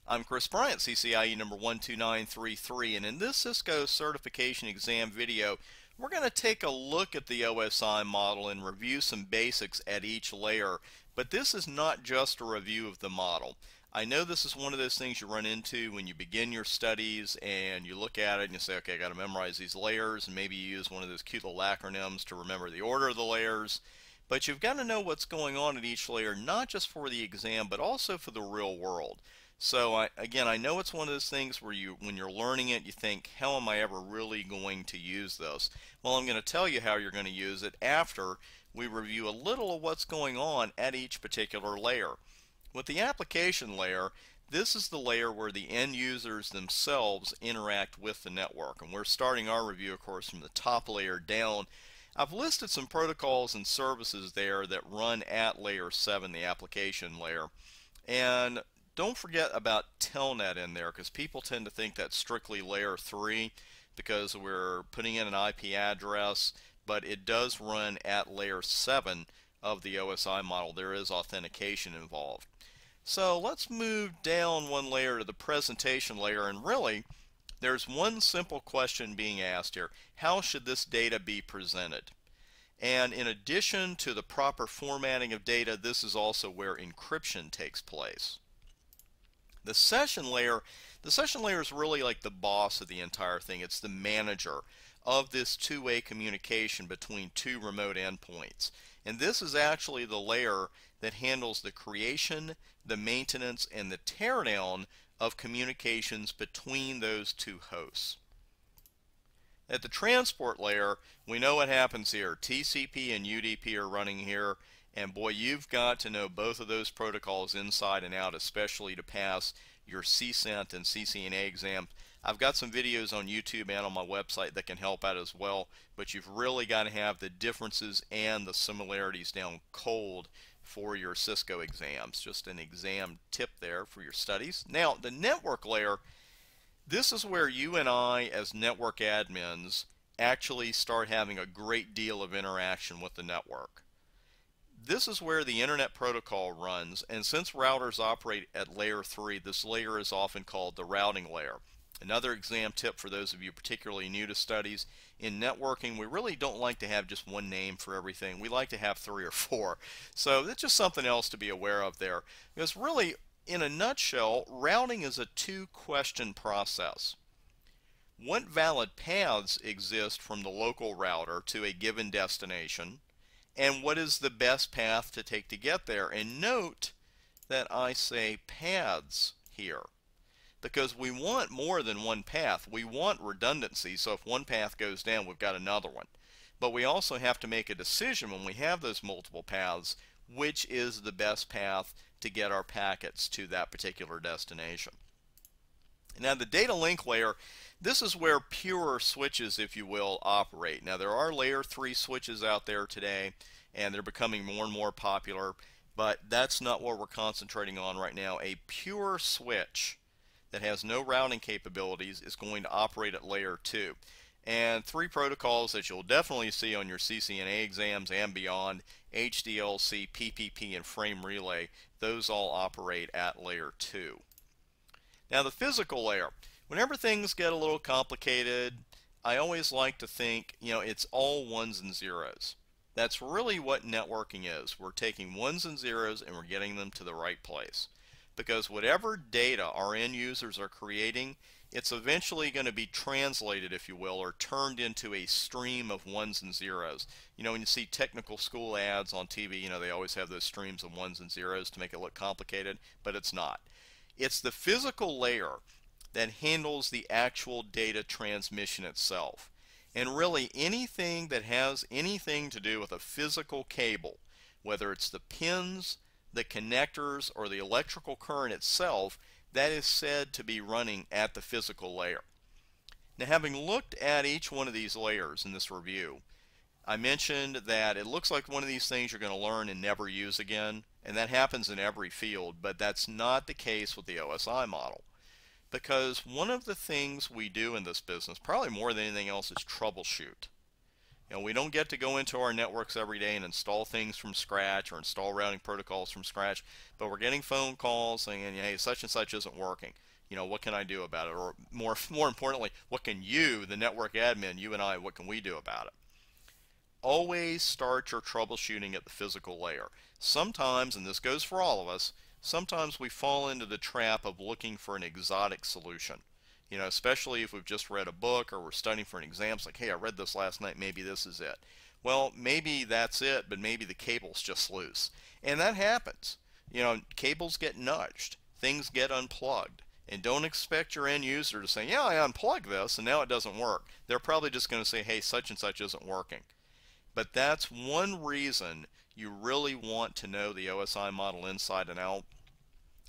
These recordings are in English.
I'm Chris Bryant, CCIE number 12933, and in this Cisco certification exam video, we're going to take a look at the OSI model and review some basics at each layer. But this is not just a review of the model. I know this is one of those things you run into when you begin your studies and you look at it and you say, okay, I got to memorize these layers, and maybe you use one of those cute little acronyms to remember the order of the layers. But you've got to know what's going on at each layer, not just for the exam, but also for the real world. So again, I know it's one of those things where when you're learning it, you think, how am I ever really going to use this? Well, I'm going to tell you how you're going to use it after we review a little of what's going on at each particular layer. With the application layer, this is the layer where the end users themselves interact with the network. And we're starting our review, of course, from the top layer down. I've listed some protocols and services there that run at layer 7, the application layer. And don't forget about Telnet in there, because people tend to think that's strictly layer 3 because we're putting in an IP address, but it does run at layer 7 of the OSI model. There is authentication involved. So let's move down one layer to the presentation layer, and really there's one simple question being asked here. How should this data be presented? And in addition to the proper formatting of data, this is also where encryption takes place. The session layer is really like the boss of the entire thing. It's the manager of this two-way communication between two remote endpoints. And this is actually the layer that handles the creation, the maintenance, and the teardown of communications between those two hosts. At the transport layer, we know what happens here. TCP and UDP are running here, and boy, you've got to know both of those protocols inside and out, especially to pass your CCNA and CCNA exam. I've got some videos on YouTube and on my website that can help out as well, but you've really got to have the differences and the similarities down cold for your Cisco exams. Just an exam tip there for your studies. Now, the network layer, this is where you and I as network admins actually start having a great deal of interaction with the network. This is where the Internet Protocol runs, and since routers operate at layer 3, this layer is often called the routing layer. Another exam tip for those of you particularly new to studies, in networking we really don't like to have just one name for everything. We like to have 3 or 4. So that's just something else to be aware of there. Because really, in a nutshell, routing is a two-question process. What valid paths exist from the local router to a given destination, and what is the best path to take to get there? And note that I say paths here, because we want more than one path. We want redundancy, so if one path goes down, we've got another one. But we also have to make a decision when we have those multiple paths, which is the best path to get our packets to that particular destination. Now, the data link layer, this is where pure switches, if you will, operate. Now, there are layer 3 switches out there today, and they're becoming more and more popular, but that's not what we're concentrating on right now. A pure switch that has no routing capabilities is going to operate at layer 2. And 3 protocols that you'll definitely see on your CCNA exams and beyond, HDLC, PPP, and frame relay, those all operate at layer 2. Now, the physical layer, whenever things get a little complicated, I always like to think, it's all ones and zeros. That's really what networking is. We're taking ones and zeros and we're getting them to the right place. Because whatever data our end users are creating, it's eventually going to be translated, if you will, or turned into a stream of ones and zeros. When you see technical school ads on TV, they always have those streams of ones and zeros to make it look complicated, but it's not. It's the physical layer that handles the actual data transmission itself. And really, anything that has anything to do with a physical cable, whether it's the pins, the connectors, or the electrical current itself, that is said to be running at the physical layer. Now, having looked at each one of these layers in this review, I mentioned that it looks like one of these things you're going to learn and never use again, and that happens in every field, but that's not the case with the OSI model. Because one of the things we do in this business, probably more than anything else, is troubleshoot. We don't get to go into our networks every day and install things from scratch or install routing protocols from scratch, but we're getting phone calls saying, hey, such and such isn't working. What can I do about it? Or more importantly, what can you, the network admin, you and I, what can we do about it? Always start your troubleshooting at the physical layer. Sometimes, and this goes for all of us, sometimes we fall into the trap of looking for an exotic solution. Especially if we've just read a book or we're studying for an exam. It's like, hey, I read this last night, maybe this is it. Well, maybe that's it, but maybe the cable's just loose. And that happens. Cables get nudged, things get unplugged. And don't expect your end user to say, yeah, I unplugged this and now it doesn't work. They're probably just going to say, hey, such and such isn't working. But that's one reason you really want to know the OSI model inside and out,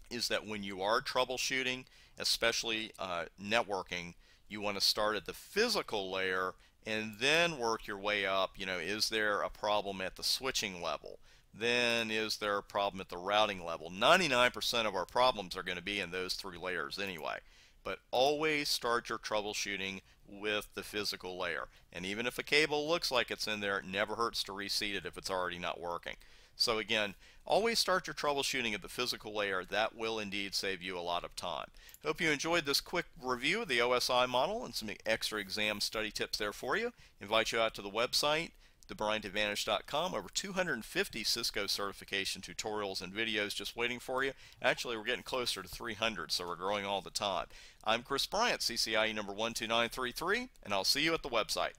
is that when you are troubleshooting, especially networking, you want to start at the physical layer and then work your way up. Is there a problem at the switching level? Then is there a problem at the routing level? 99% of our problems are going to be in those three layers anyway. But always start your troubleshooting with the physical layer. And even if a cable looks like it's in there, it never hurts to reseat it if it's already not working. So again, always start your troubleshooting at the physical layer. That will indeed save you a lot of time. Hope you enjoyed this quick review of the OSI model and some extra exam study tips there for you. Invite you out to the website, thebryantadvantage.com. Over 250 Cisco certification tutorials and videos just waiting for you. Actually, we're getting closer to 300, so we're growing all the time. I'm Chris Bryant, CCIE number 12933, and I'll see you at the website.